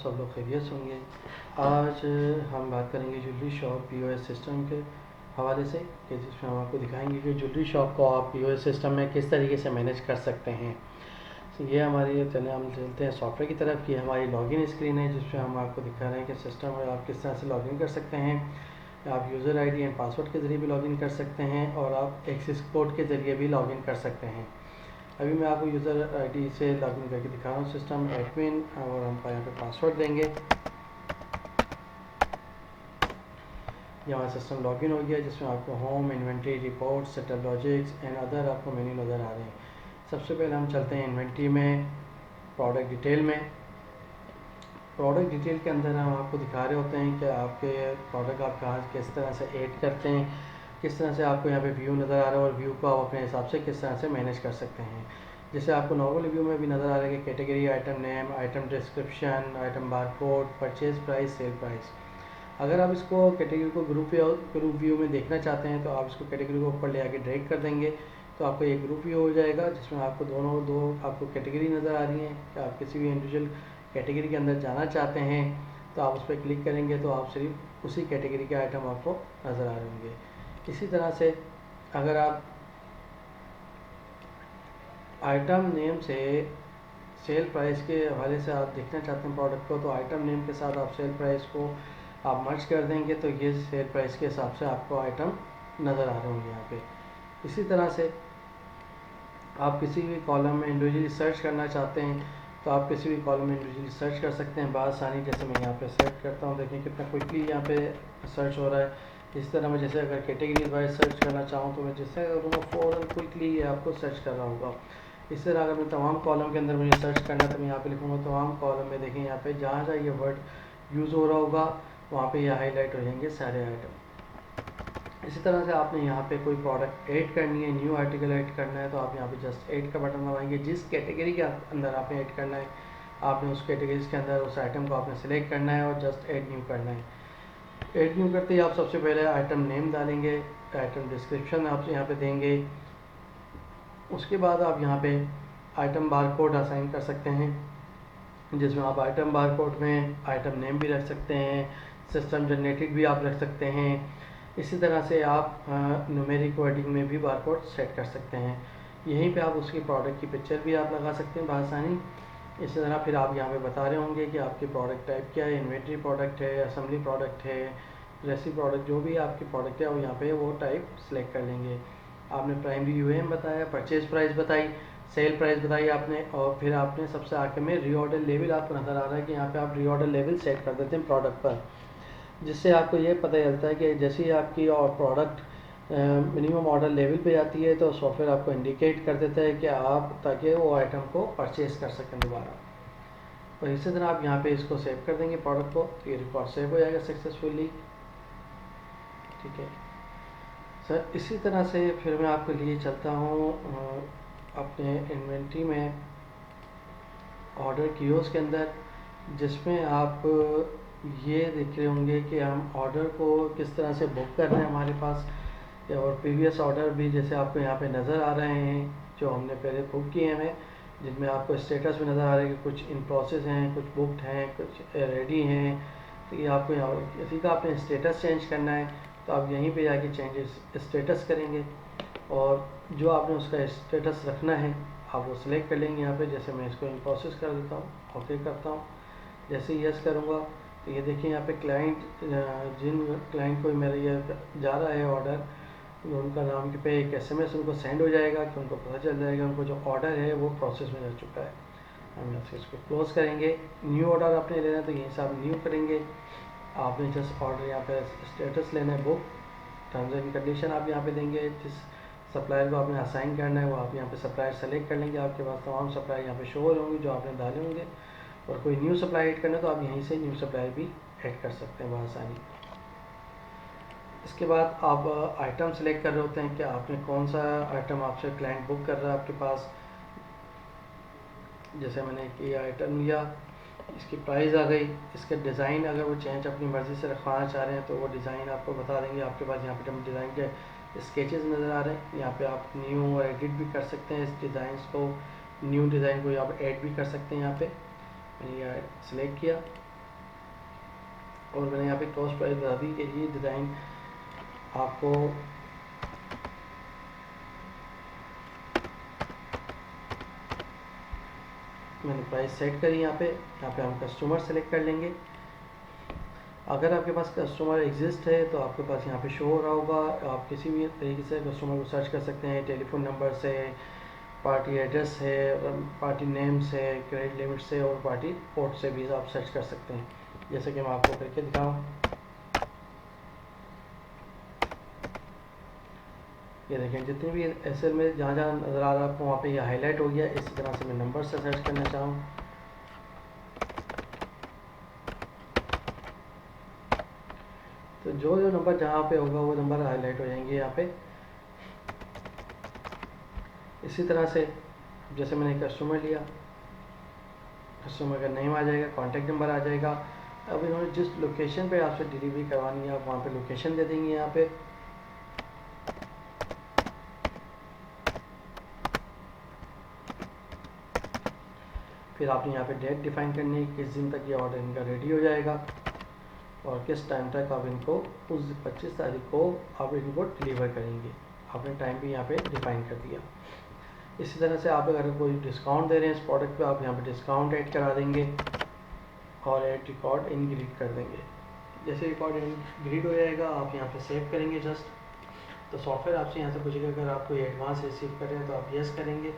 सब लोग खैरियत से होंगे। आज हम बात करेंगे ज्वेलरी शॉप पीओएस सिस्टम के हवाले से, कि जिसमें हम आपको दिखाएंगे कि ज्वेलरी शॉप को आप पीओएस सिस्टम में किस तरीके से मैनेज कर सकते हैं। तो ये हमारी हम चलते हैं सॉफ्टवेयर की तरफ। ये हमारी लॉगिन स्क्रीन है, जिसमें हम आपको दिखा रहे हैं कि सिस्टम में आप किस तरह से लॉगिन कर सकते हैं। आप यूज़र आईडी एंड पासवर्ड के ज़रिए भी लॉगिन कर सकते हैं और आप एक्सेस कोड के ज़रिए भी लॉगिन कर सकते हैं। अभी मैं आपको यूज़र आईडी से लॉगिन करके दिखा रहा हूँ सिस्टम एडमिन, और हम यहाँ पे पासवर्ड देंगे। ये हमारा सिस्टम लॉगिन हो गया, जिसमें आपको home, inventory, report, setup logics and other आपको मेन्यू नज़र आ रहे हैं। सबसे पहले हम चलते हैं इन्वेंट्री में, प्रोडक्ट डिटेल में। प्रोडक्ट डिटेल के अंदर हम आपको दिखा रहे होते हैं कि आपके प्रोडक्ट आप कहाँ किस तरह से ऐड करते हैं, किस तरह से आपको यहाँ पे व्यू नज़र आ रहा है और व्यू को आप अपने हिसाब से किस तरह से मैनेज कर सकते हैं। जैसे आपको नॉर्मल व्यू में भी नज़र आ रहा है कि category, item name, item description, item barcode, purchase price, sale price. अगर आप इसको कैटेगरी को ग्रुप व्यू में देखना चाहते हैं तो आप इसको कैटेगरी को ऊपर ले आके ड्रैग कर देंगे, तो आपको एक ग्रुप व्यू हो जाएगा, जिसमें आपको दो आपको कैटेगरी नज़र आ रही हैं कि आप किसी भी इंडिविजुअल कैटेगरी के अंदर जाना चाहते हैं। तो आप उस पर क्लिक करेंगे तो आप सिर्फ उसी कैटेगरी के आइटम आपको नज़र आ रहे होंगे। इसी तरह से अगर आप आइटम नेम से सेल प्राइस के हवाले से आप देखना चाहते हैं प्रोडक्ट को, तो आइटम नेम के साथ आप सेल प्राइस को आप मर्ज कर देंगे, तो ये सेल प्राइस के हिसाब से आपको आइटम नज़र आ रहे होंगे यहाँ पे। इसी तरह से आप किसी भी कॉलम में इंडिविजुअली सर्च करना चाहते हैं तो आप किसी भी कॉलम में इंडिविजुअली सर्च कर सकते हैं बआसानी। जैसे मैं यहाँ पे सर्च करता हूँ, देखिए कितना क्विकली यहाँ पे सर्च हो रहा है। इस तरह मैं जैसे अगर कैटेगरी वाइज सर्च करना चाहूँ तो मैं जैसे करूँगा फ़ौरन क्विकली ये आपको सर्च कर रहा होगा। इस तरह अगर मैं तमाम कॉलम के अंदर मुझे सर्च करना है तो मैं यहाँ पे लिखूँगा तमाम कॉलम में। देखें यहाँ पे जहाँ जहाँ ये वर्ड यूज़ हो रहा होगा वहाँ पे ये हाईलाइट हो जाएंगे सारे आइटम। इसी तरह से आपने यहाँ पे कोई प्रोडक्ट ऐड करनी है, न्यू आर्टिकल ऐड करना है, तो आप यहाँ पे जस्ट ऐड का बटन दबाएंगे। जिस कैटेगरी के अंदर आपने ऐड करना है, आपने उस कैटेगरीज के अंदर उस आइटम को आपने सेलेक्ट करना है और जस्ट ऐड न्यू करना है। ऐड न्यू करते ही आप सबसे पहले आइटम नेम डालेंगे, आइटम डिस्क्रिप्शन आप यहाँ पे देंगे। उसके बाद आप यहाँ पे आइटम बारकोड असाइन कर सकते हैं, जिसमें आप आइटम बारकोड में आइटम नेम भी रख सकते हैं, सिस्टम जनरेटेड भी आप रख सकते हैं। इसी तरह से आप न्यूमेरिक वर्डिंग में भी बारकोड सेट कर सकते हैं। यहीं पे आप उसकी प्रोडक्ट की पिक्चर भी आप लगा सकते हैं बआसानी। इसी तरह फिर आप यहाँ पे बता रहे होंगे कि आपकी प्रोडक्ट टाइप क्या है, इन्वेंट्री प्रोडक्ट है, असेंबली प्रोडक्ट है, रेसी प्रोडक्ट, जो भी आपकी प्रोडक्ट है वो यहाँ पे वो टाइप सेलेक्ट कर लेंगे। आपने प्राइमरी यूएम बताया, परचेज प्राइस बताई, सेल प्राइस बताई आपने, और फिर आपने सबसे आखिर में रीऑर्डर लेवल आपको नज़र आ रहा है कि यहाँ पे आप रीऑर्डर लेवल सेट कर देते हैं प्रोडक्ट पर, जिससे आपको ये पता चलता है कि जैसे ही आपकी और प्रोडक्ट मिनिमम ऑर्डर लेवल पे आती है तो सॉफ्टवेयर आपको इंडिकेट कर देता है कि आप ताकि वो आइटम को परचेज़ कर सकें दोबारा। और इसी तरह आप यहाँ पे इसको सेव कर देंगे प्रोडक्ट को, तो ये रिकॉर्ड सेव हो जाएगा सक्सेसफुली। ठीक है सर। इसी तरह से फिर मैं आपके लिए चलता हूँ अपने इन्वेंट्री में ऑर्डर कियोस्क के अंदर, जिसमें आप ये देख रहे होंगे कि हम ऑर्डर को किस तरह से बुक कर रहे हैं हमारे पास, और प्रीवियस ऑर्डर भी जैसे आपको यहाँ पे नज़र आ रहे हैं जो हमने पहले बुक किए हैं, जिनमें आपको स्टेटस भी नज़र आ रहा है कि कुछ इन प्रोसेस हैं, कुछ बुकड हैं, कुछ रेडी हैं। तो ये आपको यहाँ किसी का आपने स्टेटस चेंज करना है तो आप यहीं पे जाके चेंजेस स्टेटस करेंगे, और जो आपने उसका स्टेटस रखना है आप वो सिलेक्ट कर लेंगे यहाँ पे। जैसे मैं इसको इन प्रोसेस कर देता हूँ, ओके करता हूँ। जैसे यस करूँगा तो ये देखिए यहाँ पे क्लाइंट, जिन क्लाइंट को मेरा ये जा रहा है ऑर्डर, उनका नाम के पे एक एसएमएस उनको सेंड हो जाएगा कि उनको पता चल जाएगा उनको जो ऑर्डर है वो प्रोसेस में जा चुका है। हम यहाँ से इसको क्लोज़ करेंगे। न्यू ऑर्डर आपने लेना है तो यहीं से आप न्यू करेंगे। आपने जस्ट ऑर्डर यहाँ पे स्टेटस लेना है, बुक, टर्म्स एंड कंडीशन आप यहाँ पे देंगे। जिस सप्लायर को आपने असाइन करना है वो आप यहाँ पे सप्लायर सेलेक्ट कर लेंगे। आपके पास तमाम सप्लायर यहाँ पे शो हो होंगे जो आपने डाले होंगे, और कोई न्यू सप्लाई ऐड करना है तो आप यहीं से न्यू सप्लायर भी ऐड कर सकते हैं बआसानी। इसके बाद आप आइटम सेलेक्ट कर रहे होते हैं कि आपने कौन सा आइटम आपसे क्लाइंट बुक कर रहा है आपके पास। जैसे मैंने ये आइटम लिया, इसकी प्राइस आ गई, इसके डिज़ाइन अगर वो चेंज अपनी मर्ज़ी से रखवाना चाह रहे हैं तो वो डिज़ाइन आपको बता देंगे। आपके पास यहाँ पे डिज़ाइन के स्केचेस नज़र आ रहे हैं, यहाँ पे आप न्यू और एडिट भी कर सकते हैं इस डिज़ाइन को, न्यू डिज़ाइन को आप ऐड भी कर सकते हैं। यहाँ पे मैंने ये सिलेक्ट किया, और मैंने यहाँ पे कॉस्ट प्राइस बता दी कि ये डिज़ाइन आपको मैंने प्राइस सेट करी। यहाँ पे हम कस्टमर सेलेक्ट कर लेंगे। अगर आपके पास कस्टमर एग्जिस्ट है तो आपके पास यहाँ पे शो हो रहा होगा। आप किसी भी तरीके से कस्टमर को सर्च कर सकते हैं, टेलीफोन नंबर से, पार्टी एड्रेस है, पार्टी नेम से, क्रेडिट लिमिट से और पार्टी पोर्ट से भी आप सर्च कर सकते हैं। जैसे कि मैं आपको करके दिखाऊँ, ये देखें जितनी भी एसएल में जहाँ जहाँ नज़र आ रहा है आपको वहाँ पे ये हाईलाइट हो गया। इसी तरह से मैं नंबर से सर्च करना चाहूँ, तो जो जो नंबर जहाँ पे होगा वो नंबर हाईलाइट हो जाएंगे यहाँ पे। इसी तरह से जैसे मैंने कस्टमर लिया, कस्टमर का नेम आ जाएगा, कॉन्टैक्ट नंबर आ जाएगा। अब इन्होंने जिस लोकेशन पे आपसे डिलीवरी करवानी है आप वहाँ पे लोकेशन दे देंगे। यहाँ पे फिर आपने यहाँ पे डेट डिफाइन करनी है, किस दिन तक ये ऑर्डर इनका रेडी हो जाएगा और किस टाइम तक आप इनको उस 25 तारीख को आप इनको डिलीवर करेंगे। आपने टाइम भी यहाँ पे डिफाइन कर दिया। इसी तरह से आप अगर कोई डिस्काउंट दे रहे हैं इस प्रोडक्ट पे, आप यहाँ पे डिस्काउंट ऐड करा देंगे और ऐड रिकॉर्ड इनग्रीड कर देंगे। जैसे रिकॉर्ड इनग्रीड हो जाएगा आप यहाँ पे सेव करेंगे जस्ट, तो सॉफ्टवेयर आपसे यहाँ से पूछेगा अगर आप कोई एडवांस रिसीव कर रहे हैं तो आप येस करेंगे,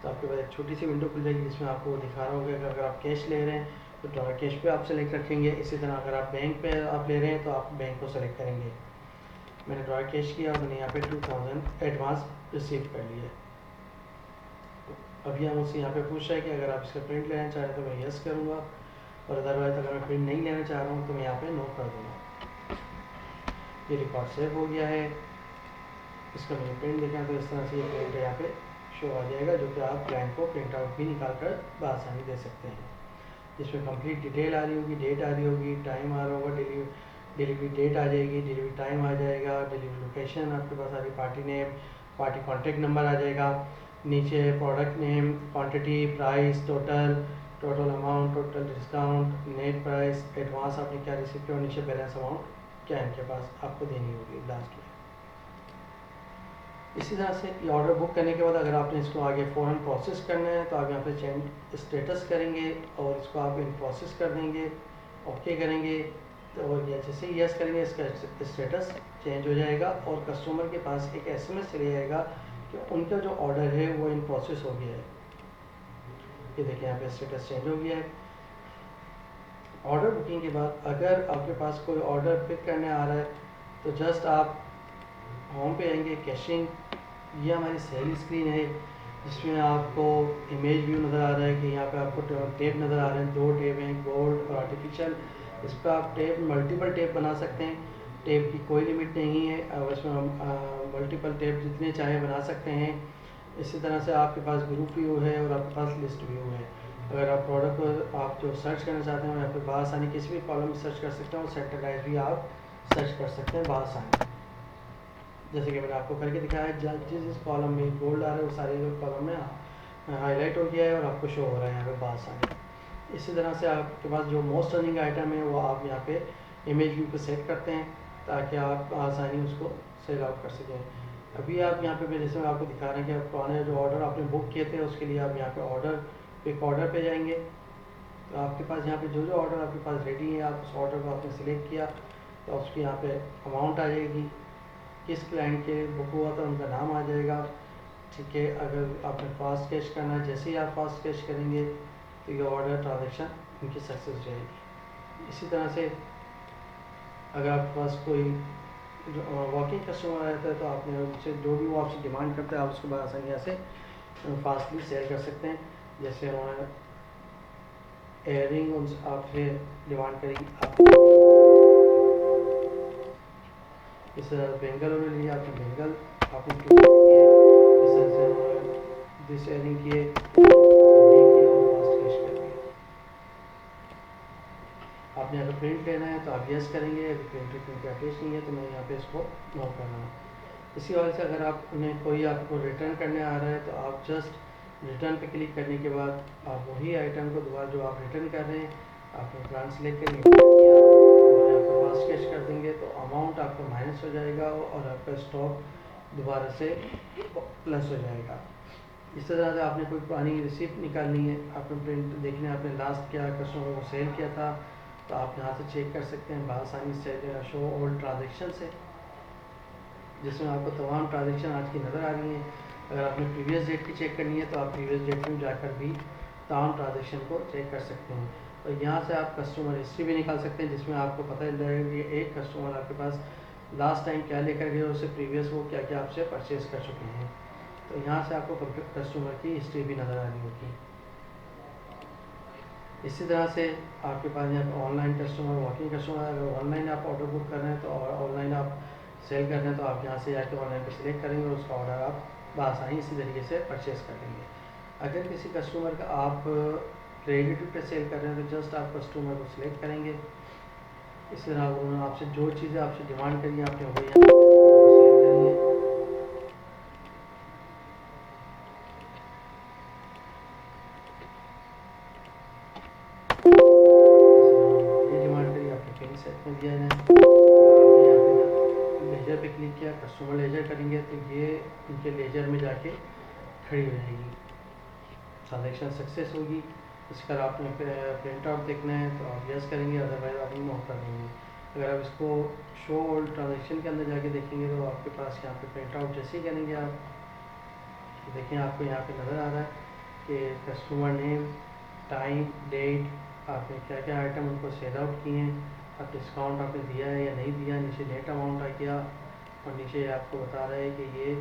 तो आपके पास एक छोटी सी विंडो खुल जाएगी जिसमें आपको दिखा रहा होगा कि अगर आप कैश ले रहे हैं तो डॉलर कैश पे आप सेलेक्ट रखेंगे। इसी तरह अगर आप बैंक पे आप ले रहे हैं तो आप बैंक को सेलेक्ट करेंगे। मैंने डॉलर कैश किया और मैंने यहाँ पे 2000 एडवांस रिसीव कर लिया। अभी हम उससे यहाँ पे पूछ रहा है कि अगर आप इसका प्रिंट लेना चाह रहे हैं तो मैं येस करूँगा और अदरवाइज अगर मैं प्रिंट नहीं लेना चाह रहा हूँ तो मैं यहाँ पे नो कर दूँगा। ये रिकॉर्ड सेव हो गया है। इसका मैंने प्रिंट देखा तो इस तरह से ये प्रिंट यहाँ पे शो आ जाएगा, जो कि आप क्लाइंट को प्रिंट आउट भी निकाल कर बआसानी दे सकते हैं। जिसमें कंप्लीट डिटेल आ रही होगी, डेट आ रही होगी, टाइम आ रहा होगा, डिलीवरी डेट आ जाएगी, डिलीवरी टाइम आ जाएगा, डिलीवरी लोकेशन आपके पास आ रही, party name, party contact number आ जाएगा, नीचे product name, quantity, price, total amount, total discount, net price, advance आपने क्या रिसीव किया और नीचे बैलेंस अमाउंट क्या इनके पास आपको देनी होगी लास्ट में। इसी तरह से ये ऑर्डर बुक करने के बाद अगर आपने इसको आगे फ़ौरन प्रोसेस करना है तो आप यहाँ पे चेंज स्टेटस करेंगे और इसको आप इन प्रोसेस कर देंगे, ओके करेंगे तो जैसे ही यस करेंगे इसका स्टेटस चेंज हो जाएगा और कस्टमर के पास एक एसएमएस चले जाएगा कि उनका जो ऑर्डर है वो इन प्रोसेस हो गया है। ये देखिए यहाँ पे स्टेटस चेंज हो गया है। ऑर्डर बुकिंग के बाद अगर आपके पास कोई ऑर्डर पिक करने आ रहा है तो जस्ट आप होम पे आएंगे, कैशिंग, ये हमारी सेल स्क्रीन है जिसमें आपको इमेज व्यू नज़र आ रहा है कि यहाँ पे आपको टेप नज़र आ रहे हैं, 2 टेप हैं, गोल्ड और आर्टिफिशियल। इस पर आप टेप मल्टीपल टेप बना सकते हैं, टेप की कोई लिमिट नहीं है और इसमें हम मल्टीपल टेप जितने चाहे बना सकते हैं। इसी तरह से आपके पास ग्रुप व्यू है और आपके पास लिस्ट व्यू है। अगर आप प्रोडक्ट को आप जो सर्च करना चाहते हैं या फिर बआसानी किसी भी कॉलम में सर्च कर सकते हैं और सेंटरलाइज भी आप सर्च कर सकते हैं बआसानी। जैसे कि मैंने आपको करके दिखाया, जिस कॉलम में गोल्ड आ रहा है वो सारे कॉलम में हाईलाइट हो गया है और आपको शो हो रहा है यहाँ पे बआसानी। इसी तरह से आपके पास जो मोस्ट रनिंग आइटम है वो आप यहाँ पे इमेज व्यू पे सेट करते हैं ताकि आप आसानी उसको सेल आउट कर सकें। अभी आप यहाँ पे जैसे मैं आपको दिखा रहे हैं कि पुराने जो ऑर्डर आपने बुक किए थे उसके लिए आप यहाँ पे ऑर्डर पे जाएंगे तो आपके पास यहाँ पे जो जो ऑर्डर आपके पास रेडी है आप उस ऑर्डर को आपने सिलेक्ट किया तो उसकी यहाँ पे अमाउंट आ जाएगी, किस क्लाइंट के बुक हुआ था उनका नाम आ जाएगा। ठीक है, अगर आपने फास्ट कैश करना है, जैसे ही आप फास्ट कैश करेंगे तो ये ऑर्डर ट्रांजेक्शन उनकी सक्सेस जाएगी। इसी तरह से अगर आपके पास कोई वॉकिंग कस्टमर रहता है तो आपने उनसे जो भी वो आपसे डिमांड करता है आप उसको बड़ा आसानी से फास्टली सेल कर सकते हैं। जैसे उन्होंने एयरिंग आपसे डिमांड करेगी, आप इस बेंगल उन्होंने लिया, आपने बेंगल आपने इस तरह से दिस एयरिंग किए और फास्ट कैश कर दिया। आपने अगर प्रिंट लेना है तो आप यस करेंगे, अगर प्रिंट का टेस्ट नहीं है तो मैं यहाँ पे इसको नो कर रहा हूँ। इसी वजह से अगर आपने कोई आपको रिटर्न करने आ रहा है तो आप जस्ट रिटर्न पे क्लिक करने के बाद आप वही आइटम को दोबारा जो आप रिटर्न कर रहे हैं आपने ब्रांड सेलेक्ट करके और यहाँ एडवांस कैश कर देंगे तो अमाउंट आपका माइनस हो जाएगा और आपका स्टॉक दोबारा से प्लस हो जाएगा। इस तरह से आपने कोई पुरानी रिसिप्ट निकालनी है, आपने प्रिंट देखने आपने लास्ट क्या कस्टमर को सेल किया था, तो आप यहाँ से चेक कर सकते हैं बआसानी से शो ऑल ट्रांजेक्शन से, जिसमें आपको तमाम ट्रांजेक्शन आज की नज़र आ रही हैं। अगर आपने प्रीवियस डेट की चेक करनी है तो आप प्रीवियस डेट में जाकर भी तमाम ट्रांजेक्शन को चेक कर सकते हैं। और यहाँ से आप कस्टमर हिस्ट्री भी निकाल सकते हैं, जिसमें आपको पता चल जाएगा कि एक कस्टमर आपके पास लास्ट टाइम क्या लेकर गए, उससे प्रीवियस वो क्या क्या आपसे परचेज़ कर चुके हैं। तो यहाँ से आपको कस्टमर की हिस्ट्री भी नज़र आ रही होगी। इसी तरह से आपके पास यहाँ पर ऑनलाइन कस्टमर, वॉकिंग कस्टमर, अगर ऑनलाइन आप ऑर्डर बुक कर रहे हैं तो ऑनलाइन आप सेल कर रहे हैं तो आप यहाँ से जाकर ऑनलाइन पर सिलेक्ट करेंगे और उसका ऑर्डर आप बआसानी इसी तरीके से परचेज़ कर लेंगे। अगर किसी कस्टमर का आप क्रेडिट पे सेल कर रहे हैं तो जस्ट आप कस्टमर को सिलेक्ट करेंगे। इस तरह उन्होंने आपसे जो चीज़ें आपसे डिमांड करी हैं आपने वही सेल करेंगे। सेट में दिया है, आपने यहाँ पे लेजर पे क्लिक किया, कस्टमर लेजर करेंगे तो ये इनके लेजर में जाके खड़ी हो जाएगी, ट्रांजेक्शन सक्सेस होगी। इसका आपने प्रिंट आउट देखना है तो आप यस करेंगे, अदरवाइज आप नो कर देंगे। अगर आप इसको शो ऑल ट्रांजेक्शन के अंदर जाके देखेंगे तो आपके पास यहाँ पे प्रिंट आउट जैसे ही करेंगे आप तो देखें आपको यहाँ पे नज़र आ रहा है कि कस्टमर नेम, टाइम, डेट, आपने क्या क्या आइटम उनको सेल आउट किए हैं, अब डिस्काउंट आपने दिया है या नहीं दिया, नीचे नेट अमाउंट आ गया और नीचे आपको बता रहा है कि ये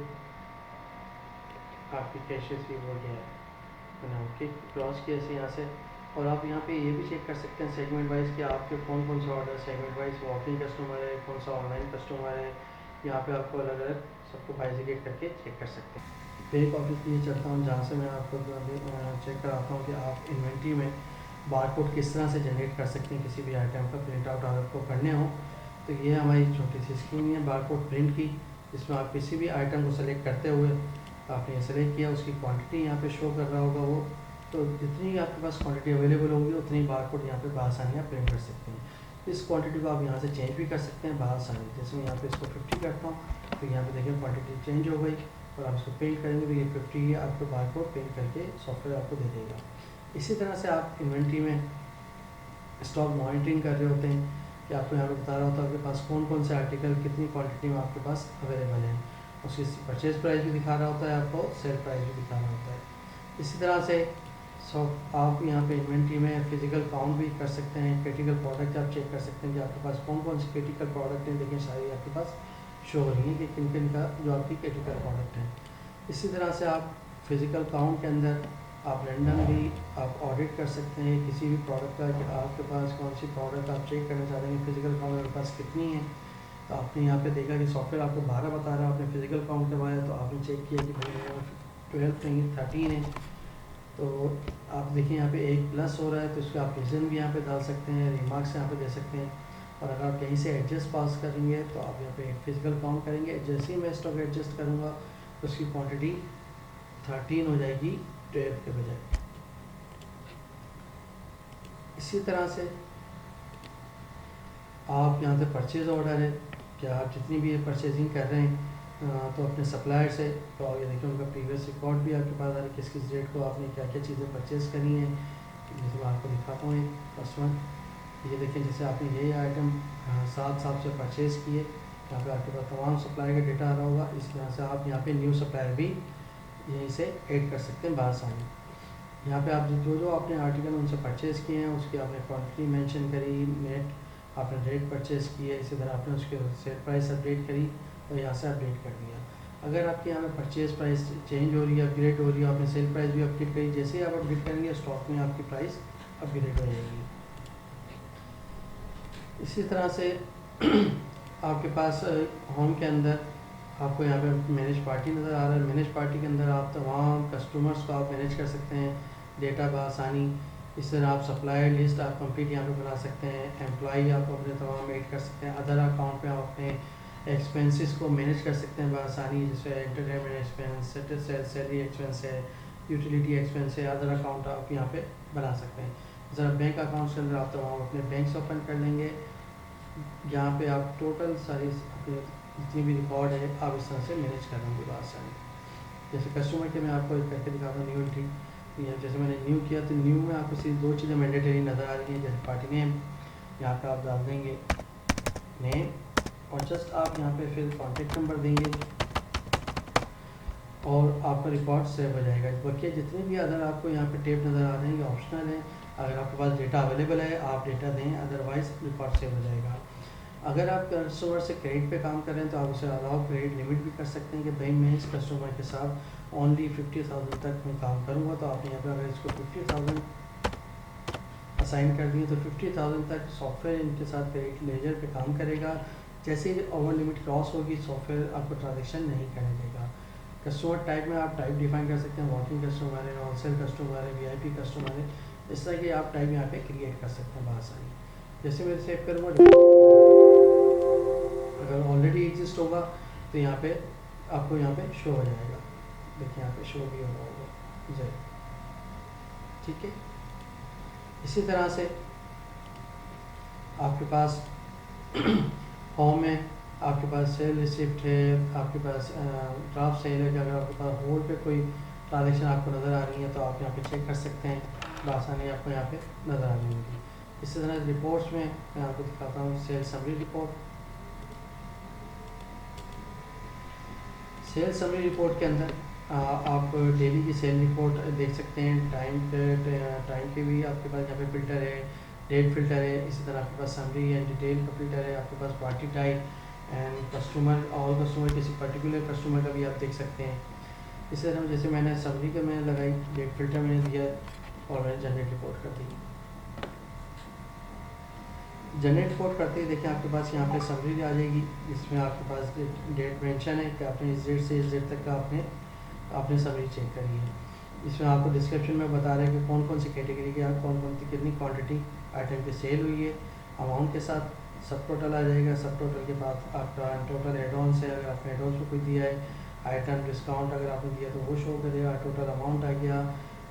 आपकी कैश रिसीव हो गया है, मैंने ओके क्रॉस किया से यहाँ से। और आप यहाँ पे ये भी चेक कर सकते हैं सेगमेंट वाइज कि आपके कौन कौन सा order segment wise walking customer है, कौन सा ऑनलाइन कस्टमर है। यहाँ पे आपको अलग अलग सबको बाइजिकेट करके चेक कर सकते हैं। बैक ऑफिस लिए चलता हूँ जहाँ से मैं आपको चेक कराता हूँ कि आप इन्वेंट्री में बारकोड किस तरह से जनरेट कर सकते हैं किसी भी आइटम का प्रिंट आउट अगर आपको करने हो। तो ये हमारी छोटी सी स्क्रीन है बारकोड प्रिंट की, जिसमें आप किसी भी आइटम को सेलेक्ट करते हुए आपने सेलेक्ट किया, उसकी क्वांटिटी यहाँ पे शो कर रहा होगा वो, तो जितनी आपके पास क्वांटिटी अवेलेबल होगी उतनी बारकोड यहाँ पे बआसानी आप प्रिंट कर सकते हैं। इस क्वांटिटी को आप यहाँ से चेंज भी कर सकते हैं बआसानी। जैसे मैं यहाँ पे इसको 50 करता हूँ तो यहाँ पे देखिए क्वांटिटी चेंज हो गई और आप इसको पेंट करेंगे तो ये 50 आपको बारकोड पेंट करके सॉफ्टवेयर आपको दे देगा। इसी तरह से आप इन्वेंट्री में स्टॉक मॉनिटरिंग कर रहे होते हैं कि आपको यहाँ पे बता रहा होता है आपके पास कौन कौन से आर्टिकल कितनी क्वांटिटी में आपके पास अवेलेबल है, उसकी परचेज प्राइस भी दिखा रहा होता है, आपको सेल प्राइस भी दिखा रहा होता है। इसी तरह से आप यहाँ पे इन्वेंट्री में फिजिकल काउंट भी कर सकते हैं, क्रिटिकल प्रोडक्ट आप चेक कर सकते हैं कि आपके पास कौन कौन से क्रिटिकल प्रोडक्ट हैं। देखिए सारी आपके पास शो हो रही है कि किन किन का जो आपकी क्रिटिकल प्रोडक्ट है। इसी तरह से आप फिजिकल काउंट के अंदर आप रैंडम भी आप ऑडिट कर सकते हैं किसी भी प्रोडक्ट का कि आपके पास कौन सी प्रोडक्ट आप चेक करना चाह रहे हैं फिजिकल काउंट आपके पास कितनी है। तो आपने यहाँ पे देखा कि सॉफ्टवेयर आपको 12 बता रहा है, आपने फिजिकल काउंट करवाया तो आपने चेक किया कि भाई 12 नहीं 13 है। तो आप देखिए यहाँ पे 1 प्लस हो रहा है तो उसका आप रीज़न भी यहाँ पे डाल सकते हैं, रिमार्क्स यहाँ पे दे सकते हैं। और अगर आप कहीं से एडजस्ट पास करेंगे तो आप यहाँ पे फिजिकल काउंट करेंगे, जैसे ही मैं स्टॉक एडजस्ट करूँगा तो उसकी क्वांटिटी 13 हो जाएगी 12 के बजाय। इसी तरह से आप यहाँ पे परचेज ऑर्डर है कि आप जितनी भी परचेजिंग कर रहे हैं तो अपने सप्लायर से, तो ये देखिए उनका प्रीवियस रिकॉर्ड भी आपके पास आ रहा है किस किस डेट को आपने क्या क्या चीज़ें परचेज़ करी हैं। जैसे मैं आपको दिखाता हूँ एक कस्टमर, ये देखिए जैसे आपने ये आइटम 7 से परचेज़ किए, यहाँ पे आपके पास तमाम सप्लायर का डेटा आ रहा होगा। इस तरह से आप यहाँ पे न्यू सप्लायर भी यहीं से ऐड कर सकते हैं बआसानी। यहाँ पे आप जो आपने आर्टिकल उनसे परचेज़ किए हैं उसकी आपने क्वांटिटी मेंशन करी, नेट आपने रेट परचेज़ की है, इसी तरह आपने उसके सेल प्राइस अपडेट करी तो यहाँ से अपडेट कर दिया। अगर आपके यहाँ पे परचेज़ प्राइस चेंज हो रही है, अपग्रेड हो रही है, आपने सेल प्राइस भी अपडेट करी, जैसे ही आप अपडेट करेंगे स्टॉक में आपकी प्राइस अपग्रेड हो जाएगी। इसी तरह से आपके पास होम के अंदर आपको यहाँ पे मैनेज पार्टी नज़र आ रहा है। मैनेज पार्टी के अंदर आप तमाम कस्टमर्स को आप मैनेज कर सकते हैं डेटा बआसानी। इस तरह आप सप्लायर लिस्ट आप कंप्लीट यहाँ पे बना सकते हैं, एम्प्लॉई आप अपने तमाम ऐड कर सकते हैं, अदर अकाउंट पे आप अपने एक्सपेंसेस को मैनेज कर सकते हैं बआसानी, जैसे एंटरटेनमेंट एक्सपेंस, सैलरी एक्सपेंस है, यूटिलिटी एक्सपेंस है, अदर अकाउंट आप यहाँ पे बना सकते हैं। ज़रा बैंक अकाउंट्स के अंदर आप तमाम अपने बैंक्स ओपन कर लेंगे यहाँ पे आप टोटल सारी अपने जितनी भी रिकॉर्ड है आप इस तरह से मैनेज कर लेंगे बात सारी। जैसे कस्टमर के मैं आपको एक करके दिखाता हूँ न्यू एंट्री। जैसे मैंने न्यू किया तो न्यू में आपको सिर्फ दो चीज़ें मैंडेटरी नज़र आ रही हैं, जैसे पार्टी नेम यहाँ पे आप डाल देंगे नेम और जस्ट आप यहाँ पे फिर कॉन्टेक्ट नंबर देंगे और आपका रिकॉर्ड सेव हो जाएगा। बाकी जितने भी अदर आपको यहाँ पे टेप नज़र आ रहे हैं ये ऑप्शनल है, अगर आपके पास डेटा अवेलेबल है आप डेटा दें, अदरवाइज रिकॉर्ड सेव हो जाएगा। अगर आप कस्टमर से क्रेडिट पे काम कर रहे हैं तो आप उसे अलाउ क्रेडिट लिमिट भी कर सकते हैं कि भाई मैं इस कस्टमर के साथ ओनली 50,000 तक मैं काम करूँगा, तो आपने यहाँ पर अगर इसको 50,000 असाइन कर दिए तो 50,000 तक सॉफ्टवेयर इनके साथ क्रेडिट लेजर पे काम करेगा। जैसे ही ओवर लिमिट क्रॉस होगी सॉफ्टवेयर आपको ट्रांजेक्शन नहीं करने देगा। कस्टमर टाइप में आप टाइप डिफाइन कर सकते हैं, वॉकिंग कस्टमर है, होलसेल कस्टमर है, वीआईपी कस्टमर है, इस तरह के आप टाइप यहाँ पे क्रिएट कर सकते हैं बहुत सारी। जैसे मैं सेव करूँगा अगर ऑलरेडी एग्जिस्ट होगा तो यहाँ पे आपको यहाँ पे शो हो जाएगा, देखिए यहाँ पे शो भी हो रहा होगा जय, ठीक है। इसी तरह से आपके पास होम है, आपके पास सेल रिसिप्ट है, आपके पास ड्राफ्ट सेल है कि अगर आपके पास होल्ड पे कोई ट्रांजेक्शन आपको नज़र आ रही है तो आप यहाँ पे चेक कर सकते हैं, बआसानी आपको यहाँ पे नज़र आ रही होगी। इसी तरह रिपोर्ट्स में मैं आपको दिखाता हूँ sale summary report. Sale summary report के अंदर आप डेली की सेल रिपोर्ट देख सकते हैं, टाइम के भी आपके पास यहाँ पे फिल्टर है, डेट फिल्टर है, इसी तरह आपके पास समरी है, डिटेल का फिल्टर है, आपके पास party type and customer, all customer, किसी पर्टिकुलर कस्टमर का भी आप देख सकते हैं। इसी तरह जैसे मैंने समरी का मैंने लगाई, डेट फिल्टर मैंने दिया और मैंने जनरेट रिपोर्ट कर दी। जनरेट रिपोर्ट करते ही देखिए आपके पास यहाँ पे समरी आ जाएगी, जिसमें आपके पास डेट मेंशन है कि आपने इस डेट से इस डेट तक का आपने समरी चेक करी है। इसमें आपको डिस्क्रिप्शन में बता रहे हैं कि कौन कौन सी कैटेगरी के कौन कौन सी कितनी क्वांटिटी आइटम की सेल हुई है, अमाउंट के साथ सब टोटल आ जाएगा। सब टोटल के बाद आपका टोटल एडवांस है, अगर आपने एडवांस में कोई दिया है, आइटम डिस्काउंट अगर आपने दिया तो वो शो करेगा, टोटल अमाउंट आ गया,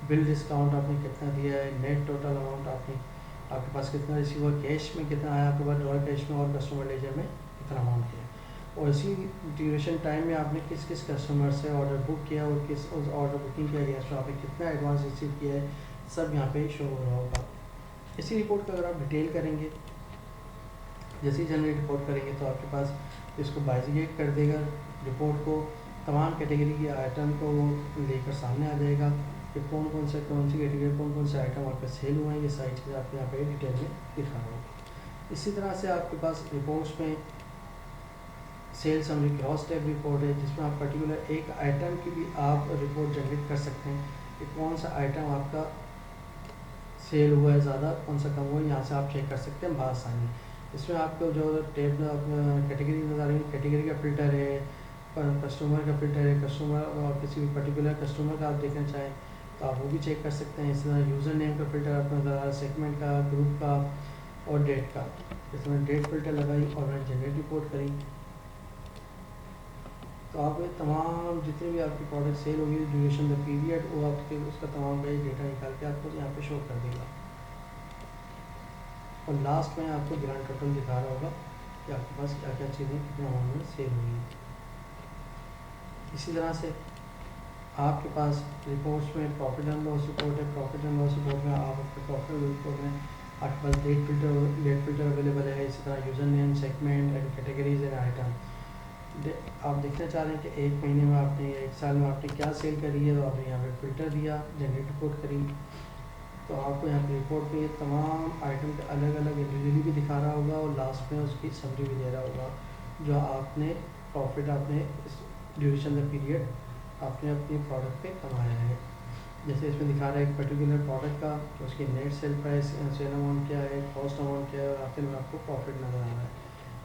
बिल डिस्काउंट आपने कितना दिया है, नेट टोटल अमाउंट आपके पास कितना रिसीव हुआ, कैश में कितना आया आपके पास, ड्रॉ कैश में और कस्टमर लेजर में कितना अमाउंट किया, और इसी ड्यूरेशन टाइम में आपने किस किस कस्टमर से ऑर्डर बुक किया और किस उस ऑर्डर बुकिंग के अगेंस्ट आपने कितना एडवांस रिसीव किया है, सब यहाँ पे शो हो रहा होगा। इसी रिपोर्ट का अगर आप डिटेल करेंगे, जैसे ही जनरेट रिपोर्ट करेंगे तो आपके पास इसको बाइजिगेट कर देगा, रिपोर्ट को तमाम कैटेगरी के आइटम को लेकर सामने आ जाएगा कि कौन सी कैटेगरी कौन से आइटम आपके सेल हुए हैं, ये सारी चीज़ें आपको यहाँ पे डिटेल में दिखा रहा होगा। इसी तरह से आपके पास रिपोर्ट्स में sale summary cross tab report है, जिसमें आप पर्टिकुलर एक आइटम की भी आप रिपोर्ट जनरेट कर सकते हैं कि कौन सा आइटम आपका सेल हुआ है ज़्यादा, कौन सा कम हुआ है, यहाँ से आप चेक कर सकते हैं बआसानी। इसमें आपको जो टैब कैटेगरी नज़र आ रही है, कैटेगरी का फ़िल्टर है, कस्टमर का फ़िल्टर है, कस्टमर और किसी भी पर्टिकुलर कस्टमर का आप देखना चाहें तो आप वो भी चेक कर सकते हैं। इस तरह यूज़र नेम का फ़िल्टर आपको नज़र आ रहा है, सेगमेंट का, ग्रुप का और डेट का। इसमें डेट फ़िल्टर लगाई और मैंने जनरेट रिपोर्ट करी तो आप ये तमाम जितने भी आपकी प्रोडक्ट सेल होगी, ड्यूरेशन द पीरियड, वो आपके उसका तमाम का डेटा निकाल के आपको यहाँ पे शो कर देगा। और लास्ट में आपको ग्रांड टोटल दिखा रहा होगा कि आपके पास क्या क्या चीज़ें कितने अमाउंट में सेल हुई हैं। इसी तरह से आपके पास रिपोर्ट्स में प्रॉफिट एंड लॉस रिपोर्ट है, प्रॉफिट एंड लॉस रिपोर्ट में आप अपने प्रॉफिट रिपोर्ट में आपके पास डेट फिल्टर अवेलेबल है। इसी तरह user name, segment and categories and item. आप देखना चाह रहे हैं कि एक महीने में आपने, एक साल में आपने क्या सेल करी है, तो आपने यहाँ पे फ़िल्टर दिया, जनरेट रिपोर्ट करी, तो आपको यहाँ पे रिपोर्ट में तमाम आइटम के अलग अलग इंडिविजुअली भी दिखा रहा होगा और लास्ट में उसकी समरी भी दे रहा होगा जो आपने प्रॉफिट आपने इस ड्यूरेशन द पीरियड आपने अपनी प्रोडक्ट पे कमाया है। जैसे इसमें दिखा रहा है एक पर्टिकुलर प्रोडक्ट का उसकी net sale price, sale amount क्या है, कॉस्ट अमाउंट क्या है और आखिर में आपको प्रॉफिट नज़र आ रहा है।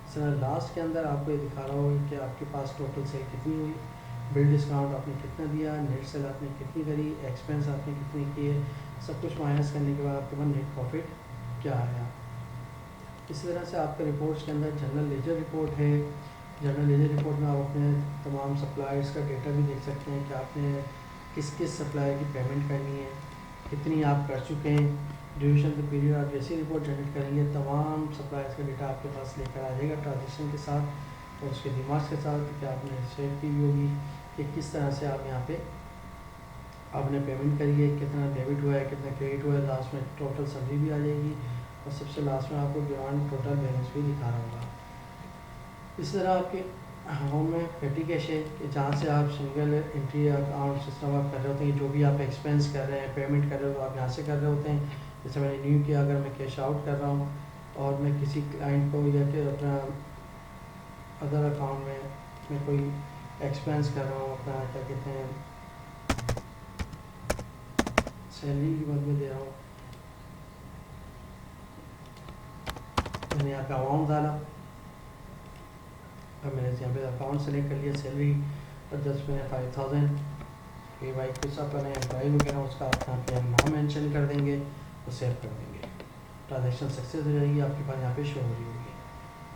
सर लास्ट के अंदर आपको ये दिखा रहा होगा कि आपके पास टोटल सेल कितनी हुई, बिल डिस्काउंट आपने कितना दिया, नेट सेल आपने कितनी करी, एक्सपेंस आपने कितने किए, सब कुछ माइनस करने के बाद आपके पास नेट प्रॉफिट क्या आया। इसी तरह से आपके रिपोर्ट्स के अंदर जनरल लेजर रिपोर्ट है। जनरल लेजर रिपोर्ट में आप अपने तमाम सप्लायर्स का डेटा भी देख सकते हैं कि आपने किस किस सप्लायर की पेमेंट करनी है, कितनी आप कर चुके हैं, ड्यूरेशन ऑफ द पीरियड आप जैसे रिपोर्ट जनरेट करेंगे तमाम सप्लायर्स का डेटा आपके पास लेकर आ जाएगा ट्रांजेक्शन के साथ और उसके दिमाग के साथ कि आपने शेयर की भी होगी कि किस तरह से आप यहाँ पे आपने पेमेंट करी है, कितना डेबिट हुआ है, कितना क्रेडिट हुआ है, लास्ट में टोटल समरी भी आ जाएगी और सबसे लास्ट में आपको बियॉन्ड टोटल बैलेंस भी दिखा रहा होगा। इस तरह आपके होम में पेटी कैश है कि जहाँ से आप सिंगल एंट्री अकाउंट सिस्टम आप कर रहे होते हैं, जो भी आप एक्सपेंस कर रहे हैं, पेमेंट कर रहे हो, आप यहाँ से कर रहे होते हैं। जैसे मैंने न्यू किया, अगर मैं कैश आउट कर रहा हूँ और मैं किसी क्लाइंट को या कि अपना अदर अकाउंट में मैं कोई एक्सपेंस कर रहा हूँ, अपना क्या कहते हैं सैलरी की मद में दे रहा हूँ, मैंने यहाँ पे अमाउंट डाला, अब मैंने यहाँ पे अकाउंट सेलेक्ट कर लिया सैलरी और जस्ट मैंने 5000 कि भाई कुछ अपने एम्प्लॉई वगैरह उसका यहाँ पे हम नाम मेंशन कर देंगे और सेव कर देंगे। ट्रांजेक्शन सक्सेस हो जाएगी, आपके पास यहाँ पे शो हो रही होगी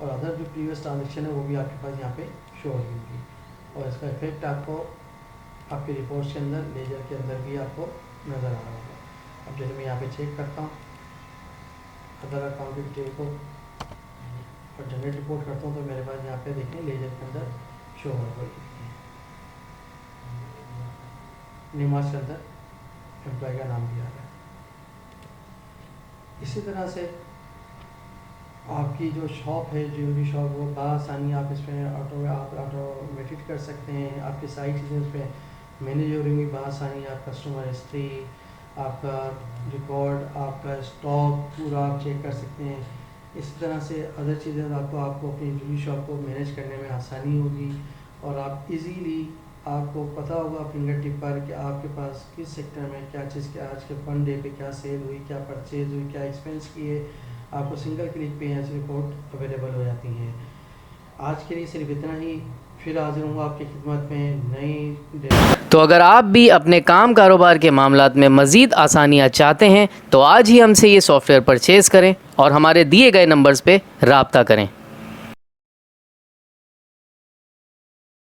और अदर जो प्रीवियस ट्रांजेक्शन है वो भी आपके पास यहाँ पे शो हो रही होगी और इसका इफेक्ट आपको आपकी रिपोर्ट्स के अंदर लेजर के अंदर भी आपको नज़र आ रहा होगा। अब जैसे मैं यहाँ पे चेक करता हूँ अदर अकाउंट की डिटेल को और जनरेट रिपोर्ट करता हूँ तो मेरे पास यहाँ पे देखें लेजर के अंदर शो हो रहा है, निमाज के अंदर एम्प्लॉय का नाम भी आ रहा है। इसी तरह से आपकी जो शॉप है, ज्वेलरी शॉप, वो बआसानी आप इसमें ऑटोमेटेड कर सकते हैं। आपकी सारी चीज़ें उस पर मैनेज हो रही होंगी बआसानी। आप कस्टमर हिस्ट्री, आपका रिकॉर्ड, आपका स्टॉक पूरा आप चेक कर सकते हैं। इस तरह से अदर चीज़ें आपको अपनी ज्वेलरी शॉप को मैनेज करने में आसानी होगी और आप इजीली आपको पता होगा फिंगर टिप पर कि आपके पास किस सेक्टर में क्या चीज़, क्या आज के वन डे पे क्या सेल हुई, क्या परचेज हुई, क्या एक्सपेंस किए, आपको सिंगल क्लिक पे ऐसी रिपोर्ट अवेलेबल हो जाती हैं। आज के लिए सिर्फ इतना ही, फिर हाजिर हूँ आपकी खिदमत में नई। तो अगर आप भी अपने काम कारोबार के मामलात में मज़ीद आसानियाँ चाहते हैं तो आज ही हमसे ये सॉफ्टवेयर परचेज़ करें और हमारे दिए गए नंबर्स पे राब्ता करें।